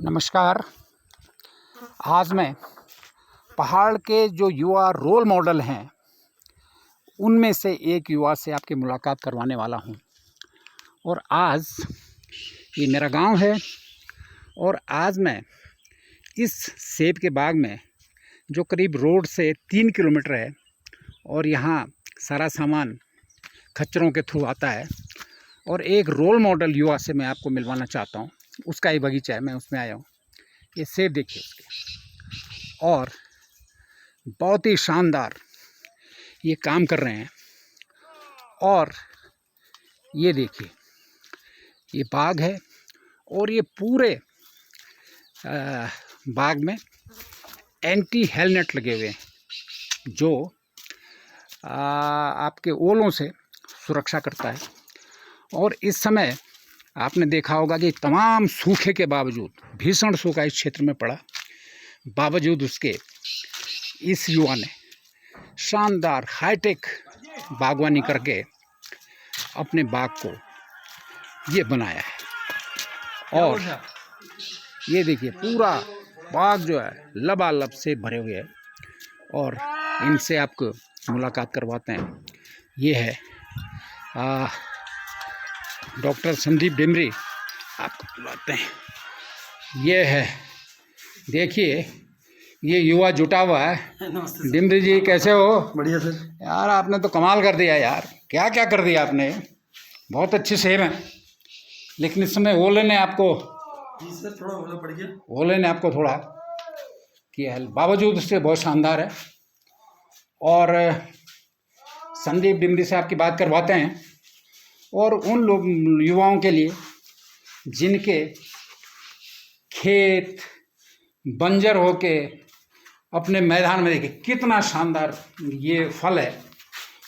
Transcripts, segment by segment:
नमस्कार। आज मैं पहाड़ के जो युवा रोल मॉडल हैं उनमें से एक युवा से आपकी मुलाकात करवाने वाला हूं। और आज ये मेरा गांव है और आज मैं इस सेब के बाग में जो करीब रोड से 3 किलोमीटर है और यहाँ सारा सामान खच्चरों के थ्रू आता है और एक रोल मॉडल युवा से मैं आपको मिलवाना चाहता हूँ। उसका ही बगीचा है, मैं उसमें आया हूँ। ये सेब देखिए उसके, और बहुत ही शानदार ये काम कर रहे हैं। और ये देखिए ये बाग है और ये पूरे बाग में एंटी हेल नेट लगे हुए हैं जो आपके ओलों से सुरक्षा करता है। और इस समय आपने देखा होगा कि तमाम सूखे के बावजूद, भीषण सूखा इस क्षेत्र में पड़ा, बावजूद उसके इस युवा ने शानदार हाईटेक बागवानी करके अपने बाग को ये बनाया है। और ये देखिए पूरा बाग जो है लबालब से भरे हुए है। और इनसे आपको मुलाकात करवाते हैं। ये है डॉक्टर संदीप डिमरी, आपको बुलाते हैं। ये है, देखिए ये युवा जुटा हुआ है। नमस्ते डिमरी जी, कैसे हो? बढ़िया सर। यार आपने तो कमाल कर दिया यार, क्या क्या कर दिया आपने। बहुत अच्छे सेब हैं, लेकिन इस समय ओले ने आपको जी सर थोड़ा ओला पड़ गया। ओले ने आपको थोड़ा किया है, बावजूद उससे बहुत शानदार है। और संदीप डिमरी से आपकी बात करवाते हैं। और उन लोग युवाओं के लिए जिनके खेत बंजर होके अपने मैदान में, देखिए कितना शानदार ये फल है।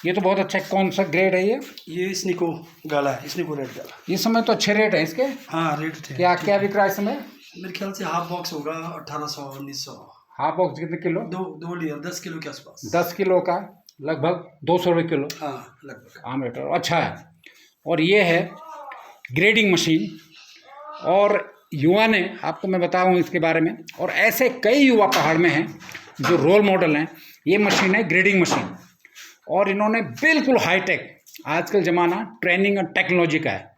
ये तो बहुत अच्छा है। कौन सा ग्रेड है ये स्निको गाला है, स्निको रेड गाला। इस समय तो अच्छे रेट है इसके। हाँ रेट थे। क्या क्या बिक रहा है इस समय? मेरे ख्याल से हाफ बॉक्स होगा 1800 1900। हाफ बॉक्स कितने किलो? दो लीटर 10 किलो के आसपास। 10 किलो का लगभग 200 रुपये किलो। हाँ लगभग आम रेट अच्छा है। और ये है ग्रेडिंग मशीन। और युवा ने, आपको मैं बताऊं इसके बारे में, और ऐसे कई युवा पहाड़ में हैं जो रोल मॉडल हैं। ये मशीन है ग्रेडिंग मशीन, और इन्होंने बिल्कुल हाईटेक, आजकल ज़माना ट्रेनिंग और टेक्नोलॉजी का है।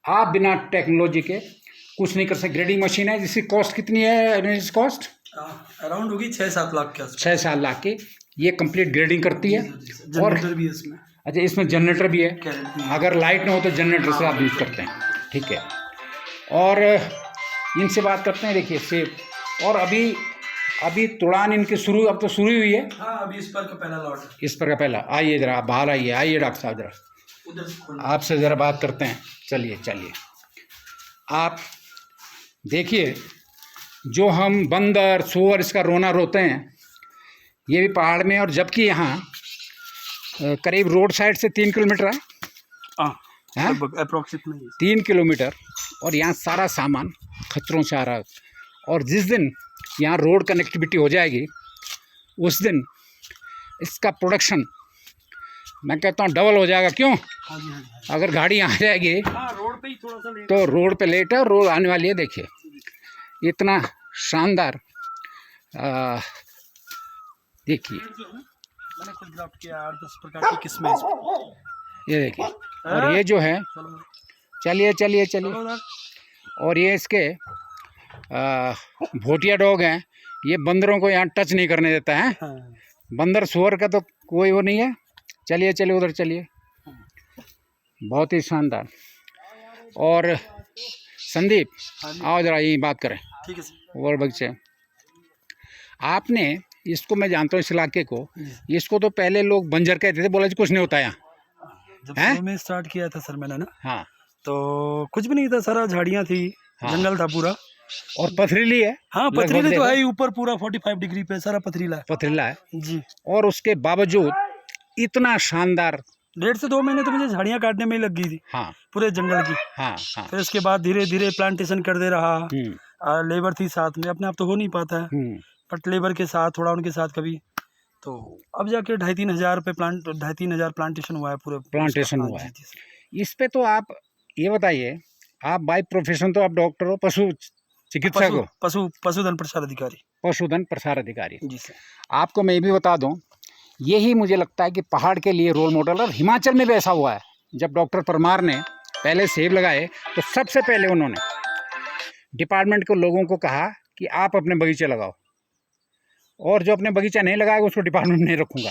आप बिना टेक्नोलॉजी के कुछ नहीं कर सकते। ग्रेडिंग मशीन है जिसकी कॉस्ट कितनी है? कॉस्ट अराउंड होगी 6-7 लाख के आसपास। 6-7 लाख की। ये कंप्लीट ग्रेडिंग करती है। और जनरेटर भी है इसमें। अच्छा, इसमें जनरेटर भी है। कैरेट भी है। अगर लाइट ना हो तो जनरेटर से आप यूज़ करते हैं, ठीक है। और इनसे बात करते हैं। देखिए सेब, और अभी तुड़ान इनकी शुरू, अब तो शुरू हुई है। हाँ अभी इस पर का पहला लॉट है। इस पर का पहला। आइए ज़रा बाहर आइए डॉक्टर साहब, ज़रा उधर से खोल। आपसे ज़रा बात करते हैं। चलिए आप देखिए, जो हम बंदर सूअर इसका रोना रोते हैं, ये भी पहाड़ में। और जबकि यहाँ करीब रोड साइड से 3 किलोमीटर है। हाँ लगभग अप्रोक्सीमेटली 3 किलोमीटर। और यहाँ सारा सामान खच्चरों से आ रहा है। और जिस दिन यहाँ रोड कनेक्टिविटी हो जाएगी, उस दिन इसका प्रोडक्शन मैं कहता हूँ डबल हो जाएगा। क्यों? हाँ जी हाँ जी। अगर गाड़ी आ जाएगी हाँ रोड पे ही थोड़ा सा लेट। तो रोड पे लेट है, रोड आने वाली है। देखिए इतना शानदार, देखिए मैंने खुद ग्राफ्ट किया 8-10 प्रकार की किस्में इस पर। ये देखिए। और ये जो है, चलिए। और ये इसके भोटिया डॉग हैं। ये बंदरों को यहाँ टच नहीं करने देता है। हाँ। बंदर सुअर का तो कोई वो नहीं है। चलिए उधर चलिए। बहुत ही शानदार। और संदीप, आओ जरा यही बात करें। ठीक है सर। और बगीचे आपने इसको, मैं जानता हूँ इस इलाके को, इसको तो पहले लोग बंजर कहते थे, बोला जी कुछ नहीं होता यहाँ। जब शुरू में स्टार्ट किया था सर मैंने ना, हाँ, तो कुछ भी नहीं था, सारा झाड़ियाँ थी। हाँ। जंगल था पूरा। और पथरीली है। हाँ पथरीला तो है ही, ऊपर पूरा 45 डिग्री पे सारा पथरीला है। पथरीला है जी। और उसके बावजूद इतना शानदार। 1.5 से 2 महीने तो मुझे झाड़ियाँ काटने में ही लग गई थी। हाँ पूरे जंगल की। हाँ। फिर उसके बाद धीरे धीरे प्लांटेशन कर दे रहा। लेबर थी साथ में, अपने आप तो हो नहीं पाता है, बट लेबर के साथ थोड़ा उनके साथ कभी, तो अब जाके 2,500-3 हज़ार पे 2,500-3 हज़ार प्लांटेशन हुआ है पूरे। प्लांटेशन हुआ है। इस पे तो आप ये बताइए, आप बाय प्रोफेशन तो आप डॉक्टर हो, पशु चिकित्सक हो? पशुधन प्रसार अधिकारी। पशुधन प्रसार अधिकारी। जी सर। आपको मैं ये भी बता दूं, यही मुझे लगता है कि पहाड़ के लिए रोल मॉडल, और हिमाचल में भी ऐसा हुआ है। जब डॉक्टर परमार ने पहले सेब लगाए तो सबसे पहले उन्होंने डिपार्टमेंट के लोगों को कहा कि आप अपने बगीचे लगाओ, और जो अपने बगीचा नहीं लगाएगा उसको डिपार्टमेंट नहीं रखूँगा।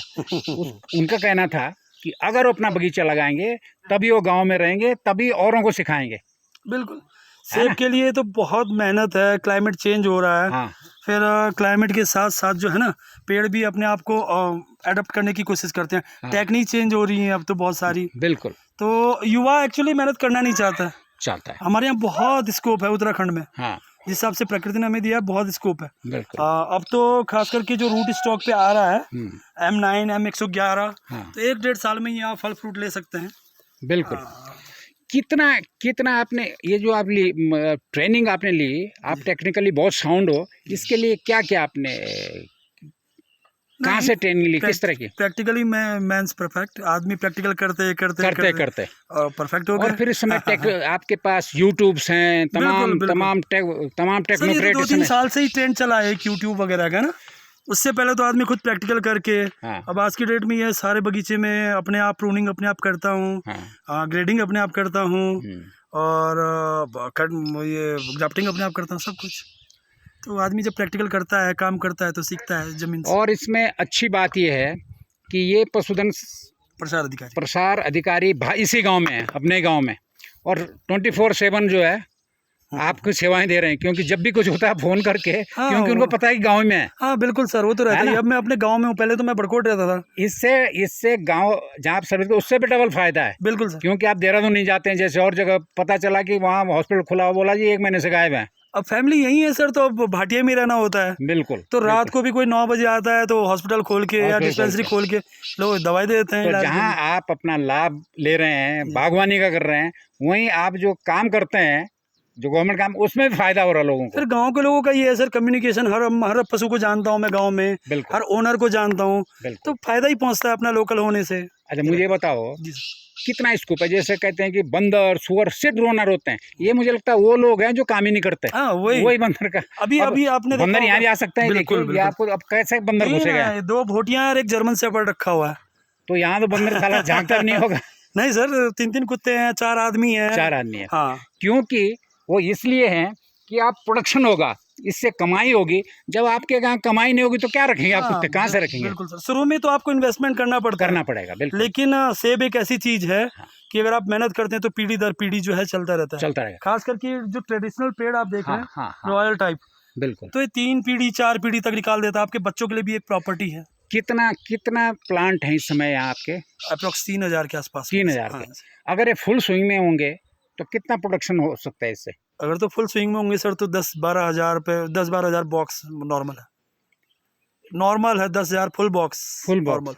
उनका कहना था कि अगर वो अपना बगीचा लगाएंगे तभी वो गांव में रहेंगे, तभी औरों को सिखाएंगे। बिल्कुल, सेब के लिए तो बहुत मेहनत है, क्लाइमेट चेंज हो रहा है। हाँ। फिर क्लाइमेट के साथ साथ जो है ना, पेड़ भी अपने आप को अडॉप्ट करने की कोशिश करते हैं। हाँ। टेक्निक चेंज हो रही है अब तो बहुत सारी। बिल्कुल। तो युवा एक्चुअली मेहनत करना नहीं चाहता है। हमारे यहाँ बहुत स्कोप है उत्तराखंड में। हाँ। जिस हिसाब से प्रकृति ने हमें दिया है, बहुत स्कोप है। बिल्कुल। अब तो खास करके जो रूट स्टॉक पे आ रहा है M9 M111, तो 1-1.5 साल में ही आप फल फ्रूट ले सकते हैं। बिल्कुल। कितना आपने ये जो आप ट्रेनिंग आपने ली, आप टेक्निकली बहुत साउंड हो, इसके लिए क्या क्या आपने कहाँ से ट्रेनिंग ली, किस तरह की? प्रैक्टिकली मैं परफेक्ट आदमी, प्रैक्टिकल करते परफेक्ट हो गए। और फिर इस समय आपके पास यूट्यूब्स हैं, तमाम टेक्नोक्रेट। 2-3 साल से ही ट्रेंड चला है यूट्यूब वगैरह का ना। उससे पहले तो आदमी खुद प्रैक्टिकल करके। अब आज की डेट में ये सारे बगीचे में अपने आप प्रूनिंग अपने आप करता हूँ, ग्रेडिंग अपने आप करता हूँ, और ये ग्राफ्टिंग अपने आप करता हूँ, सब कुछ। तो आदमी जब प्रैक्टिकल करता है, काम करता है, तो सीखता है जमीन से। और इसमें अच्छी बात यह है कि ये पशुधन प्रसार अधिकारी इसी गांव में है, अपने गांव में, और 24/7 जो है आपको सेवाएं दे रहे हैं, क्योंकि जब भी कुछ होता है फ़ोन करके, क्योंकि उनको पता है कि गांव में है। हाँ बिल्कुल सर, वो तो रहता है। अब मैं अपने गांव में हूँ, पहले तो मैं बड़कोट रहता था। इससे गांव जहाँ आप सर्विस, उससे भी डबल फायदा है। बिल्कुल सर। क्योंकि आप देहरादून नहीं जाते हैं जैसे और जगह, पता चला कि वहाँ हॉस्पिटल खुला हुआ, बोला जी 1 महीने से गायब है। अब फैमिली यही है सर, तो अब भाटिया में रहना होता है। बिल्कुल। तो रात को भी कोई 9 बजे आता है तो हॉस्पिटल खोल के या डिस्पेंसरी खोल के लोग दवाई देते हैं। तो जहाँ आप अपना लाभ ले रहे हैं, बागवानी का कर रहे हैं, वहीं आप जो काम करते हैं, जो गवर्नमेंट काम, उसमें भी फायदा हो रहा है लोगों को। फिर गांव के लोगों का ये है सर, कम्युनिकेशन। हर पशु को जानता हूँ मैं गांव में, हर ओनर को जानता हूँ, तो फायदा ही पहुँचता है अपना लोकल होने से। अच्छा, मुझे ये बताओ कितना स्कोप है? जैसे कहते हैं कि बंदर सुअर सिर्फ ओनर होते हैं, ये मुझे लगता है वो लोग हैं जो काम ही नहीं करते। वही बंदर का। अभी आपने बंदर यहाँ भी आ सकता है। देखिए आपको अब कैसे बंदर घुसेगा? 2 भोटियां और एक जर्मन शेफर्ड रखा हुआ है, तो यहाँ तो बंदर साला झांकता नहीं होगा। नहीं सर, 3-3 कुत्ते हैं, 4 आदमी हैं। 4 आदमी है। हाँ, क्योंकि वो इसलिए है कि आप प्रोडक्शन होगा, इससे कमाई होगी। जब आपके यहाँ कमाई नहीं होगी तो क्या रखेंगे आप कुत्ते, कहाँ से रखेंगे? बिल्कुल सर, शुरू में तो आपको इन्वेस्टमेंट करना पड़ेगा। बिल्कुल। लेकिन सेब एक ऐसी चीज है कि अगर आप मेहनत करते हैं तो पीढ़ी दर पीढ़ी जो है चलता रहेगा। खास करके जो ट्रेडिशनल पेड़ आप देख रहे हैं, रॉयल टाइप, बिल्कुल, तो ये 3 पीढ़ी 4 पीढ़ी तक निकाल देता है। आपके बच्चों के लिए भी एक प्रॉपर्टी है। कितना प्लांट है इस समय यहाँ आपके? अप्रोक्स 3000 के आसपास। 3000 के। अगर ये फुल स्विंग में होंगे तो कितना प्रोडक्शन हो सकता है इससे? अगर तो फुल स्विंग में होंगे सर तो 10-12 हज़ार पे 10-12 हज़ार बॉक्स नॉर्मल है 10,000 फुल बॉक्स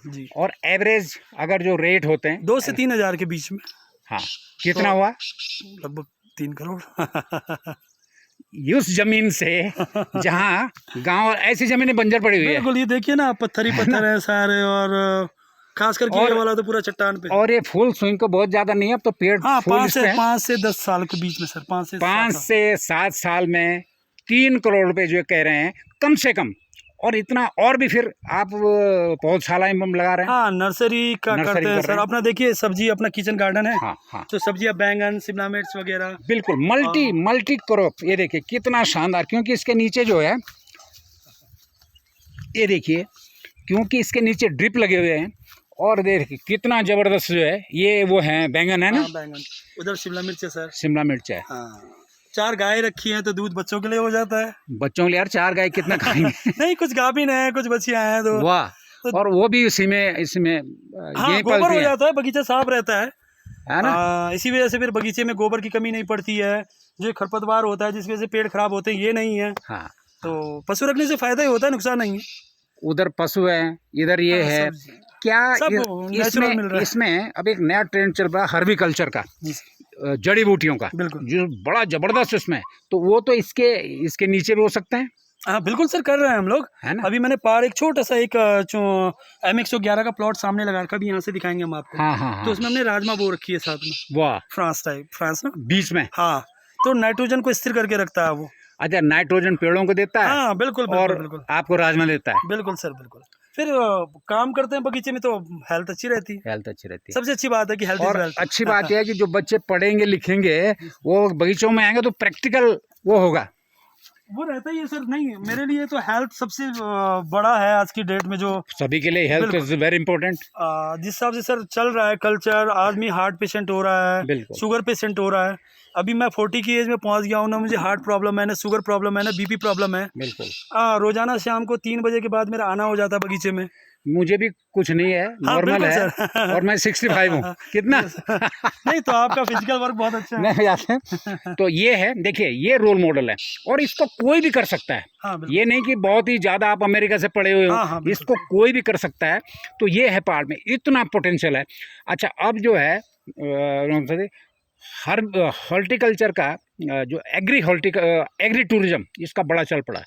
जी। और एवरेज अगर जो रेट होते हैं 2 से 3 हज़ार के बीच में। हाँ, कितना हुआ? लगभग 3 करोड़। उस जमीन से जहाँ गांव, ऐसी जमीनें बंजर पड़ी हुई है। बिल्कुल, ये देखिए ना, पत्थर ही पत्थर है सारे, और खास करके ये वाला तो पूरा चट्टान पे। और ये फुल स्विंग को बहुत ज्यादा नहीं है अब तो पेड़। हाँ, 5 से 10 साल के बीच में सर, 5 से 7 साल में 3 करोड़ रुपए जो कह रहे हैं कम से कम। और इतना और भी फिर आप पौधशाला में लगा रहे हैं? हाँ, नर्सरी का करते हैं सर। अपना देखिए सब्जी, अपना किचन गार्डन है। हाँ। तो सब्जियां, बैंगन, शिमला मिर्च वगैरह, बिल्कुल मल्टी क्रॉप। ये देखिए कितना शानदार, क्योंकि इसके नीचे जो है, ये देखिए, क्योंकि इसके नीचे ड्रिप लगे हुए हैं, और देखिए कितना जबरदस्त जो है ये वो है, बैंगन है ना? बैंगन। उधर शिमला मिर्च है सर। शिमला मिर्च है। हाँ। 4 गाय रखी हैं तो दूध बच्चों के लिए हो जाता है। बच्चों के लिए यार 4 गाय कितना खाएंगे? नहीं, कुछ गाभिन है, कुछ बच्चियां हैं तो। वाह। तो और वो भी इसमें हाँ, गोबर हो जाता है, बगीचा साफ रहता है ना? इसी वजह से फिर बगीचे में गोबर की कमी नहीं पड़ती है। जो खरपतवार होता है जिसकी वजह से पेड़ खराब होते हैं, ये नहीं है। हाँ। तो पशु रखने से फायदा ही होता है, नुकसान नहीं है। उधर पशु है, इधर ये है। क्या इसमें अब एक नया ट्रेंड चल रहा है हर्बिकल्चर का, जड़ी बूटियों का, जो बड़ा जबरदस्त इसमें, तो वो तो इसके नीचे भी हो सकते हैं। हाँ बिल्कुल सर, कर रहे हैं हम लोग, है ना? अभी मैंने एक छोटा सा एक M111 का प्लॉट सामने लगा रखा, अभी यहाँ से दिखाएंगे हम आपको। हाँ। तो उसमें हमने राजमा बो रखी है साथ में। वाह। फ्रांस ना बीच में। हाँ, तो नाइट्रोजन को स्थिर करके रखता है वो। अच्छा, नाइट्रोजन पेड़ों को देता है। हाँ बिल्कुल और बिल्कुल बिल्कुल आपको राजमा देता है। बिल्कुल सर बिल्कुल। फिर काम करते हैं बगीचे में तो हेल्थ अच्छी रहती है। हेल्थ अच्छी रहती है। सबसे अच्छी बात है कि हेल्थ इज और वेल्थ। अच्छी बात यह है कि जो बच्चे पढ़ेंगे लिखेंगे वो बगीचों में आएंगे तो प्रैक्टिकल वो होगा, वो रहता ही है सर। नहीं, मेरे लिए तो हेल्थ सबसे बड़ा है आज की डेट में। जो सभी के लिए हेल्थ इज वेरी इंपॉर्टेंट। जिस हिसाब से सर चल रहा है कल्चर, आदमी हार्ट पेशेंट हो रहा है, बिल्कुल। शुगर पेशेंट हो रहा है। अभी मैं 40 की एज में पहुंच गया हूँ ना, मुझे हार्ट प्रॉब्लम है, ना शुगर प्रॉब्लम है, ना बीपी प्रॉब्लम है। बिल्कुल। रोजाना शाम को 3 बजे के बाद मेरा आना हो जाता है बगीचे में। मुझे भी कुछ नहीं है, नॉर्मल है सर। और मैं 65 हूँ। कितना? नहीं तो आपका फिजिकल वर्क बहुत अच्छा है। नहीं यार, तो ये है, देखिए ये रोल मॉडल है और इसको कोई भी कर सकता है। हाँ, ये नहीं कि बहुत ही ज़्यादा आप अमेरिका से पढ़े हुए हो। हाँ, इसको कोई भी कर सकता है। तो ये है पहाड़ में इतना पोटेंशियल है। अच्छा, अब जो है हर हॉर्टिकल्चर का जो एग्री टूरिज्म इसका बड़ा चल पड़ा है।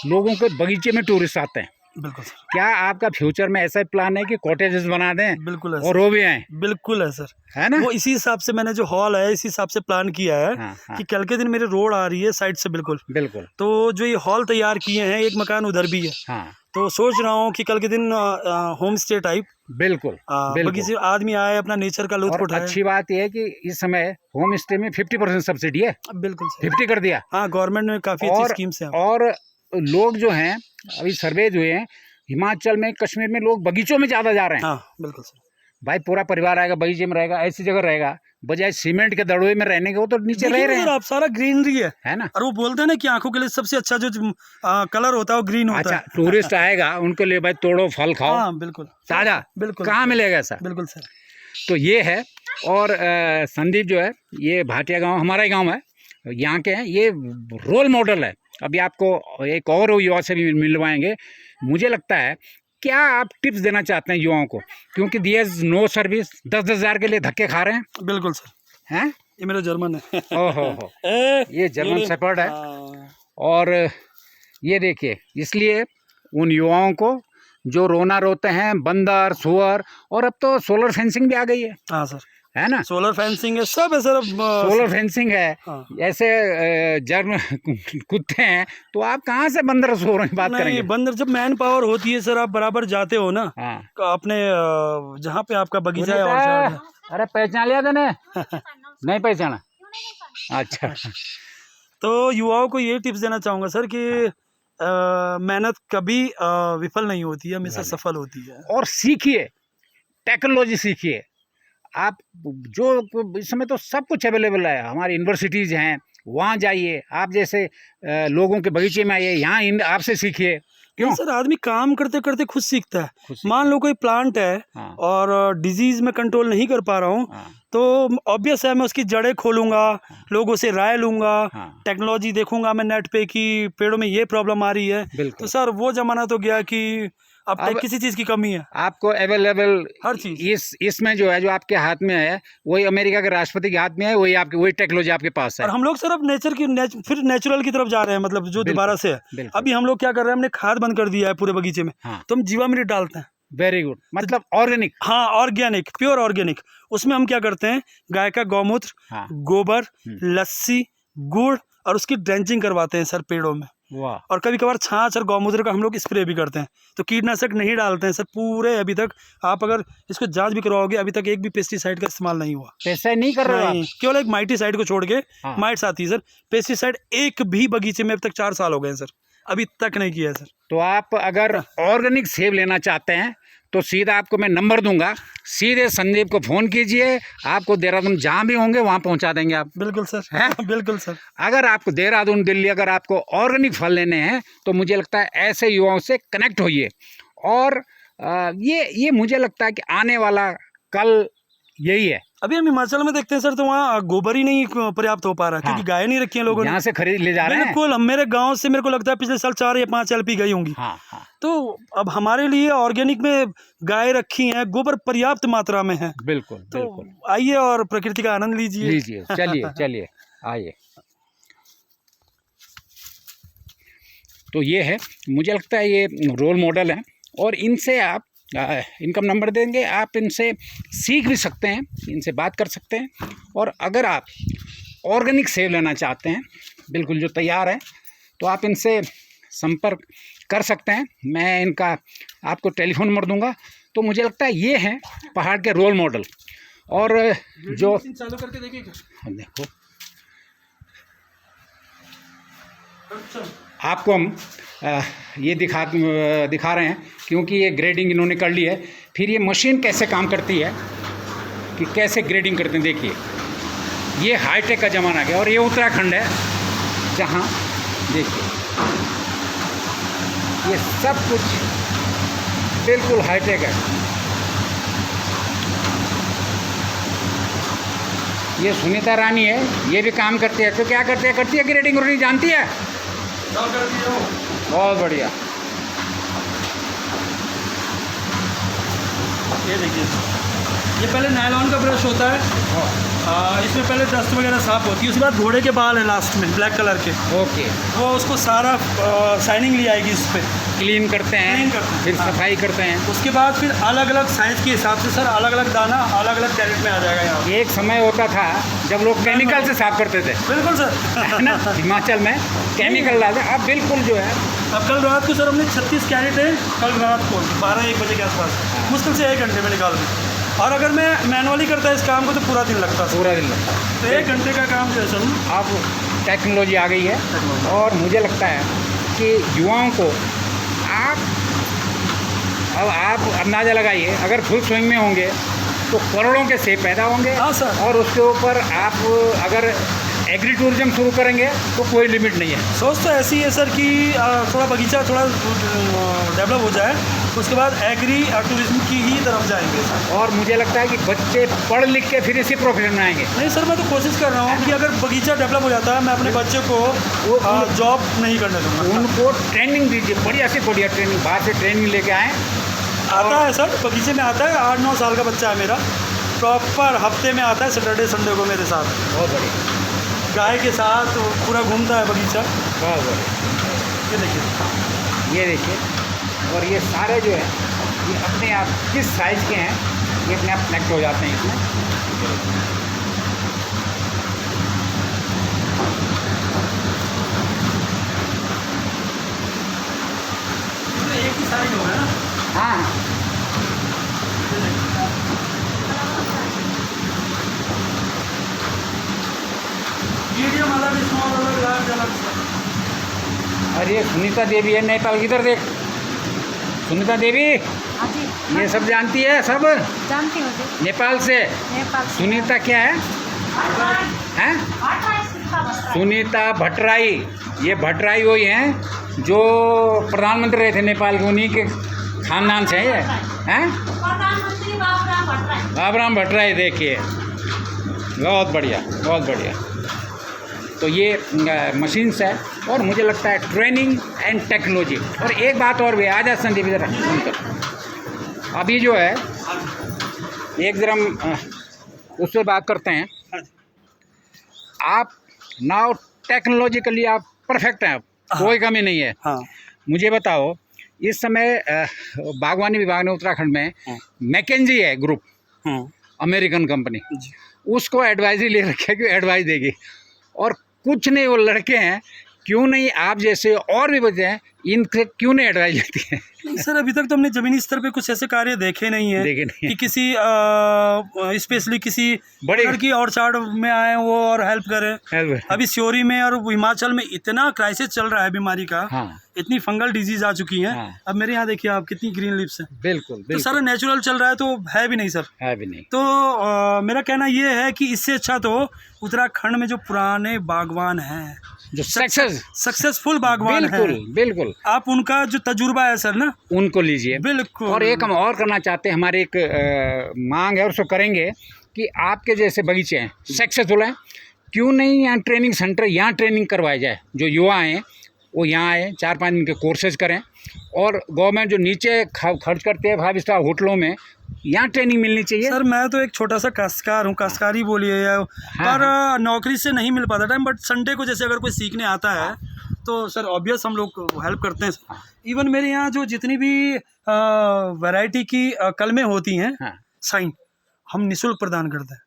लोगों के बगीचे में टूरिस्ट आते हैं। बिल्कुल सर। क्या आपका फ्यूचर में ऐसा प्लान है कि कॉटेजेस बना दें? बिल्कुल है और वो भी आए? बिल्कुल है सर, है ना? वो इसी हिसाब से मैंने जो हॉल है इसी हिसाब से प्लान किया है। हाँ, हाँ। कि कल के दिन मेरे रोड आ रही है साइड से। बिल्कुल बिल्कुल। तो जो ये हॉल तैयार किए हैं, एक मकान उधर भी है। हाँ। तो सोच रहा हूँ कि कल के दिन होम स्टे टाइप बिल्कुल। बगीचे आदमी आए, अपना नेचर का लुत्फ उठाए। अच्छी बात यह है कि इस समय होम स्टे में 50% सब्सिडी है। बिल्कुल सर। 50 कर दिया। हाँ, गवर्नमेंट ने काफी अच्छी स्कीम्स हैं। और लोग जो हैं अभी सर्वे हुए हैं, हिमाचल में कश्मीर में लोग बगीचों में ज्यादा जा रहे हैं। हाँ बिल्कुल सर। भाई पूरा परिवार आएगा, बगीचे में रहेगा, ऐसी जगह रहेगा, बजाय सीमेंट के दड़ोए में रहने के वो तो नीचे रह रहे हैं। आप सारा ग्रीनरी है ना? और वो बोलते हैं ना कि आंखों के लिए सबसे अच्छा जो कलर होता है वो ग्रीन होता है। अच्छा, टूरिस्ट आएगा उनके लिए भाई तोड़ो फल खाओ। हाँ बिल्कुल ताजा। बिल्कुल। कहाँ मिलेगा ऐसा? बिल्कुल सर। तो ये है। और संदीप जो है ये भाटिया गांव हमारा ही गांव है, यहाँ के हैं, ये रोल मॉडल है। अभी आपको एक और युवा से भी मिलवाएंगे। मुझे लगता है, क्या आप टिप्स देना चाहते हैं युवाओं को, क्योंकि दियर इज नो सर्विस, 10-10 हज़ार के लिए धक्के खा रहे हैं। बिल्कुल सर। हैं? ये मेरा जर्मन है। ओहो, ये जर्मन शेपर्ड है। और ये देखिए, इसलिए उन युवाओं को जो रोना रोते हैं बंदर सुअर, और अब तो सोलर फेंसिंग भी आ गई है। हाँ सर, है ना? सोलर फेंसिंग है, सब है सर। सोलर फेंसिंग है। हाँ। ऐसे जर्म कुत्ते हैं, तो आप कहाँ से बंदर सुअरों की बात करेंगे? बंदर जब मैन पावर होती है सर, आप बराबर जाते हो ना। हाँ। अपने जहाँ पे आपका बगीचा है। और अरे पहचान लिया तूने? नहीं पहचाना? अच्छा। तो युवाओं को ये टिप्स देना चाहूँगा सर कि मेहनत कभी विफल नहीं होती है, हमेशा सफल होती है। और सीखिए, टेक्नोलॉजी सीखिए। आप जो इस समय तो सब कुछ अवेलेबल है, हमारी यूनिवर्सिटीज़ हैं, वहाँ जाइए, आप जैसे लोगों के बगीचे में आइए, यहाँ आपसे सीखिए। क्यों सर? आदमी काम करते करते खुद सीखता है। मान लो कोई प्लांट है। हाँ। और डिजीज में कंट्रोल नहीं कर पा रहा हूँ। हाँ। तो ऑब्वियस है मैं उसकी जड़ें खोलूंगा। हाँ। लोगों से राय लूंगा। हाँ। टेक्नोलॉजी देखूंगा मैं नेट पे कि पेड़ों में ये प्रॉब्लम आ रही है। तो सर वो जमाना तो गया कि अब किसी चीज की कमी है। आपको अवेलेबल हर चीज इसमें जो है, जो आपके हाथ में है, वही अमेरिका के राष्ट्रपति के हाथ में है, वही टेक्नोलॉजी आपके पास है। और हम लोग सर अब फिर नेचुरल की तरफ जा रहे हैं, मतलब जो दोबारा से है। अभी हम लोग क्या कर रहे हैं, हमने खाद बंद कर दिया है पूरे बगीचे में। हाँ। तो हम जीवामृत डालते हैं। वेरी गुड, मतलब ऑर्गेनिक। हाँ, ऑर्गेनिक, प्योर ऑर्गेनिक। उसमें हम क्या करते हैं, गाय का गौमूत्र, हाँ। गोबर, लस्सी, गुड़, और उसकी ड्रेंचिंग करवाते हैं सर पेड़ों में। वाह। और कभी कभार छाछ और गौमूत्र का हम लोग स्प्रे भी करते हैं। तो कीटनाशक नहीं डालते हैं सर पूरे। अभी तक आप अगर इसको जांच भी करवाओगे, अभी तक एक भी पेस्टिसाइड का इस्तेमाल नहीं हुआ। पेस्टिसाइड नहीं कर रहे हैं, केवल एक माइटीसाइड को छोड़ के। हाँ। माइट्स आती है सर, पेस्टिसाइड एक भी बगीचे में अब तक 4 साल हो गए हैं सर, अभी तक नहीं किया है सर। तो आप अगर ऑर्गेनिक सेब लेना चाहते हैं तो सीधा आपको मैं नंबर दूंगा, सीधे संदीप को फ़ोन कीजिए, आपको देहरादून जहाँ भी होंगे वहाँ पहुँचा देंगे आप। बिल्कुल सर, है? बिल्कुल सर। अगर आपको देहरादून दिल्ली अगर आपको ऑर्गेनिक फल लेने हैं तो मुझे लगता है ऐसे युवाओं से कनेक्ट होइए। और ये मुझे लगता है कि आने वाला कल यही है। अभी हम हिमाचल में देखते हैं सर, तो वहाँ गोबर ही नहीं पर्याप्त हो पा रहा है। हाँ। क्योंकि गाय नहीं रखी हैं लोगों ने, यहाँ से खरीद ले जा रहे हैं। बिल्कुल, मेरे गांव से मेरे को लगता है पिछले साल 4 या 5 LP गई होंगी। हाँ, हाँ। तो अब हमारे लिए ऑर्गेनिक में गाय रखी हैं, गोबर पर्याप्त मात्रा में है। बिल्कुल, तो बिल्कुल आइए और प्रकृति का आनंद लीजिए। चलिए आइए। तो ये है, मुझे लगता है ये रोल मॉडल है, और इनसे आप इनकम नंबर देंगे, आप इनसे सीख भी सकते हैं, इनसे बात कर सकते हैं। और अगर आप ऑर्गेनिक सेब लेना चाहते हैं, बिल्कुल जो तैयार है, तो आप इनसे संपर्क कर सकते हैं। मैं इनका आपको टेलीफोन नंबर दूंगा। तो मुझे लगता है ये हैं पहाड़ के रोल मॉडल। और जो चालू करके देखिएगा, देखो आपको हम ये दिखा रहे हैं, क्योंकि ये ग्रेडिंग इन्होंने कर ली है। फिर ये मशीन कैसे काम करती है कि कैसे ग्रेडिंग करते हैं, देखिए ये हाईटेक का ज़माना आ गया। और ये उत्तराखंड है जहाँ देखिए ये सब कुछ बिल्कुल हाईटेक है। ये सुनीता रानी है, ये भी काम करती है। तो क्या करती है ग्रेडिंग व्रेडिंग जानती है, बहुत बढ़िया। ये देखिए, ये पहले नायलॉन का ब्रश होता है, इसमें पहले डस्ट वगैरह साफ होती है। उसके बाद घोड़े के बाल है लास्ट में ब्लैक कलर के, ओके, वो उसको सारा शाइनिंग ले आएगी, इस पर क्लीन करते हैं, फिर सफाई करते हैं। उसके बाद फिर अलग अलग साइज़ के हिसाब से सर अलग अलग दाना अलग अलग कैरेट में आ जाएगा यहाँ। एक समय होता था जब लोग केमिकल से साफ करते थे, बिल्कुल सर, है ना, हिमाचल में केमिकल डालते। अब बिल्कुल जो है, अब कल रात को सर हमने 36 कैरेट है, कल रात को 12-1 बजे के आसपास, मुश्किल से 1 घंटे में निकाल दी। और अगर मैं मैनुअली करता इस काम को तो पूरा दिन लगता, पूरा दिन लगता। तो 1 घंटे का काम जो है सर, अब टेक्नोलॉजी आ गई है। और मुझे लगता है कि युवाओं को आप अंदाज़ा लगाइए, अगर फुल स्विंग में होंगे तो करोड़ों के सेब पैदा होंगे। हाँ सर। और उसके ऊपर आप अगर एग्री टूरिज्म शुरू करेंगे तो कोई लिमिट नहीं है। सोच तो ऐसी है सर कि थोड़ा बगीचा थोड़ा डेवलप हो जाए, उसके बाद एग्री टूरिज्म की ही तरफ जाएंगे सर। और मुझे लगता है कि बच्चे पढ़ लिख के फिर इसी प्रोफेशन में आएंगे। नहीं सर, मैं तो कोशिश कर रहा हूँ कि अगर बगीचा डेवलप हो जाता है, मैं अपने बच्चे को जॉब नहीं करने दूँगा। उनको ट्रेनिंग दीजिए, बढ़िया से बढ़िया ट्रेनिंग, बाहर से ट्रेनिंग लेके आएँ। आता है सर, बगीचे में आता है, 8-9 साल का बच्चा है मेरा, प्रॉपर हफ्ते में आता है सैटरडे संडे को मेरे साथ। बहुत बढ़िया, गाय के साथ पूरा घूमता है बगीचा। बहुत बढ़िया। ये देखिए, और ये सारे जो है ये अपने आप किस साइज़ के हैं, ये अपने आप कनेक्ट हो जाते हैं इसमें। एक ही साइज होगा ना? हाँ, मीडियम अलग, स्मॉल अलग, लार्ज अलग सर। और ये सुनीता देवी है नेपाल, किधर देख, सुनीता देवी हाँ जी, ये सब जानती है, सब जानती हूँ जी। नेपाल से। नेपाल से। सुनीता क्या है, हैं? सुनीता भट्टराई। ये भट्टराई वही हैं जो प्रधानमंत्री रहे थे नेपाल के, उन्हीं के खानदान से है। हैं? बाबूराम भट्टराई, देखिए, बहुत बढ़िया, बहुत बढ़िया। तो ये मशीन्स है, और मुझे लगता है ट्रेनिंग एंड टेक्नोलॉजी। और एक बात और भी, आजा संदीप इधर सुनकर, अभी जो है एक जरा उससे बात करते हैं। आप नाउ टेक्नोलॉजिकली आप परफेक्ट हैं, कोई कमी नहीं है। हाँ। मुझे बताओ, इस समय बागवानी विभाग ने उत्तराखंड में मैकेंजी है ग्रुप, अमेरिकन कंपनी, उसको एडवाइजरी ले रखी है कि एडवाइस देगी। और कुछ नहीं, वो लड़के हैं, क्यों नहीं आप जैसे और भी बच्चे हैं, इनसे क्यों नहीं एडवाइस लेती है? नहीं सर, अभी तक तो हमने ज़मीनी स्तर पे कुछ ऐसे कार्य देखे नहीं है कि किसी स्पेशली किसी बड़े की और चार्ट में आए वो और हेल्प करें। अभी सियोरी में और हिमाचल में इतना क्राइसिस चल रहा है बीमारी का। हाँ। इतनी फंगल डिजीज आ चुकी हैं। हाँ। अब मेरे यहाँ देखिए आप, कितनी ग्रीन लिप्स हैं। बिल्कुल, तो सारा नेचुरल चल रहा है, तो है भी नहीं सर, है भी नहीं। तो मेरा कहना ये है कि इससे अच्छा तो उत्तराखंड में जो पुराने बागवान हैं, जो सक्सेसफुल बागवान हैं, बिल्कुल आप उनका जो तजुर्बा है सर ना, उनको लीजिए। बिल्कुल। और एक हम और करना चाहते हैं, हमारी एक मांग है और उसको करेंगे कि आपके जैसे बगीचे हैं, सक्सेसफुल हैं, क्यों नहीं यहाँ ट्रेनिंग सेंटर, यहाँ ट्रेनिंग करवाया जाए। जो युवा हैं वो यहाँ आए, 4-5 दिन के कोर्सेज करें, और गवर्नमेंट जो नीचे खर्च करते हैं 5 स्टार होटलों में, यहाँ ट्रेनिंग मिलनी चाहिए। सर मैं तो एक छोटा सा काश्तकार हूँ, काश्तकारी बोलिए, पर नौकरी से नहीं मिल पाता टाइम, बट संडे को जैसे अगर कोई सीखने आता है तो सर ऑब्वियस हम लोग हेल्प करते हैं। इवन मेरे यहाँ जो जितनी भी वैरायटी की कलमें होती हैं, साइन हम निःशुल्क प्रदान करते हैं।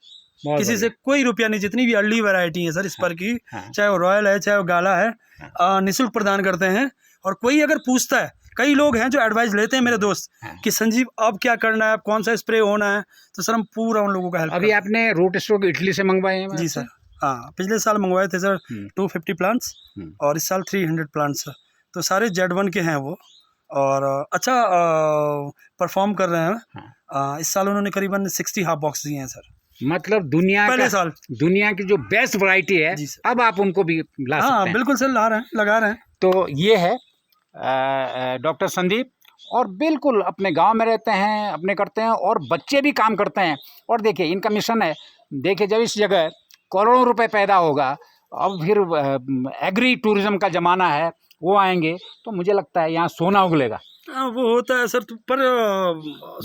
किसी से कोई रुपया नहीं। जितनी भी अर्ली वैरायटी है सर इस पर की, हाँ। चाहे वो रॉयल है चाहे वो गाला है, निःशुल्क प्रदान करते हैं। और कोई अगर पूछता है, कई लोग हैं जो एडवाइस लेते हैं मेरे दोस्त कि संजीव अब क्या करना है, अब कौन सा स्प्रे होना है, तो सर हम पूरा उन लोगों का हेल्प। अभी आपने रूट स्टॉक इटली से मंगवाए हैं? जी सर, हाँ, पिछले साल मंगवाए थे सर 250 प्लांट्स और इस साल 300 प्लांट्स। तो सारे Z1 के हैं वो, और अच्छा परफॉर्म कर रहे हैं। इस साल उन्होंने करीबन 60 हाफ बॉक्स दिए हैं सर। मतलब दुनिया साल दुनिया की जो बेस्ट वैरायटी है अब आप उनको भी ला सकते हैं। बिल्कुल सर, ला रहे हैं, लगा रहे हैं। तो ये है डॉक्टर संदीप, और बिल्कुल अपने गांव में रहते हैं, अपने करते हैं, और बच्चे भी काम करते हैं। और देखिए इनका मिशन है, देखिए जब इस जगह करोड़ों रुपए पैदा होगा, अब फिर एग्री टूरिज्म का ज़माना है, वो आएंगे तो मुझे लगता है यहाँ सोना उगलेगा। वो होता है सर, पर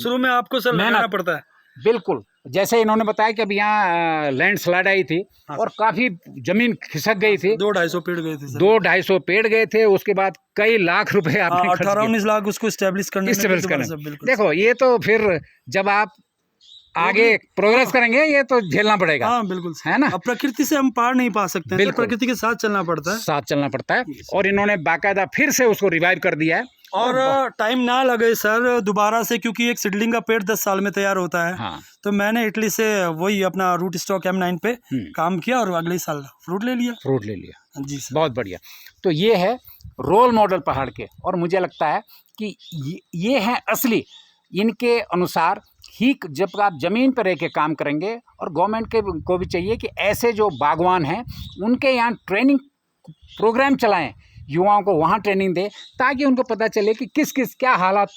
शुरू में आपको सर लगाना पड़ता है। बिल्कुल, जैसे इन्होंने बताया कि अब यहाँ लैंड स्लाइड आई थी और काफ़ी ज़मीन खिसक गई थी। 200-250 पेड़ गए थे सर। 200-250 पेड़ गए थे, उसके बाद कई लाख रुपए आपने 18-19 लाख उसको स्टैब्लिश करने में। देखो ये तो फिर जब आप आगे प्रोग्रेस करेंगे ये तो झेलना पड़ेगा। हाँ बिल्कुल है ना। अब प्रकृति से हम पार नहीं पा सकते हैं, तो प्रकृति के साथ चलना पड़ता है। और इन्होंने बाकायदा फिर से उसको रिवाइव कर दिया है। और टाइम ना लगे सर दोबारा से, क्योंकि एक सीडलिंग का पेड़ 10 साल में तैयार होता है। हाँ। तो मैंने इटली से वही अपना रूट स्टॉक M9 पे काम किया और अगले साल फ्रूट ले लिया। जी सर, बहुत बढ़िया। तो ये है रोल मॉडल पहाड़ के, और मुझे लगता है कि ये है असली। इनके अनुसार ही जब आप ज़मीन पर रह के काम करेंगे, और गवर्नमेंट के को भी चाहिए कि ऐसे जो बागवान हैं उनके यहाँ ट्रेनिंग प्रोग्राम चलाएं, युवाओं को वहाँ ट्रेनिंग दें, ताकि उनको पता चले कि किस किस क्या हालात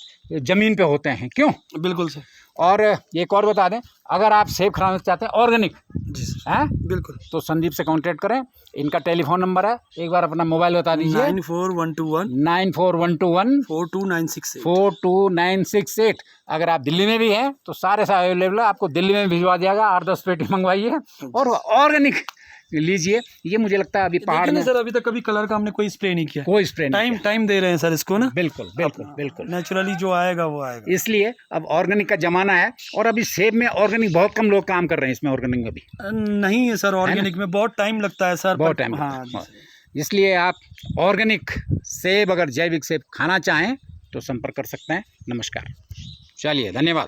ज़मीन पे होते हैं। क्यों? बिल्कुल सर। और एक और बता दें, अगर आप सेब खिलाना चाहते हैं ऑर्गेनिक, जी सर, हैं बिल्कुल, तो संदीप से कांटेक्ट करें। इनका टेलीफोन नंबर है, एक बार अपना मोबाइल बता दीजिए। 9412142968 42968। अगर आप दिल्ली में भी हैं तो सारे अवेलेबल है, आपको दिल्ली में भिजवा दिया। 8-10 पेटी मंगवाइए और ऑर्गेनिक लीजिए। ये मुझे लगता है अभी पहाड़ में सर अभी तक कभी कलर का हमने कोई स्प्रे नहीं किया। कोई स्प्रे नहीं, टाइम दे रहे हैं सर इसको ना। बिल्कुल नेचुरली जो आएगा वो आएगा। इसलिए अब ऑर्गेनिक का जमाना है, और अभी सेब में ऑर्गेनिक बहुत कम लोग काम कर रहे हैं। इसमें ऑर्गेनिक में भी नहीं है सर, ऑर्गेनिक में बहुत टाइम लगता है सर, बहुत टाइम। हाँ, इसलिए आप ऑर्गेनिक सेब, अगर जैविक सेब खाना चाहें तो संपर्क कर सकते हैं। नमस्कार, चलिए, धन्यवाद।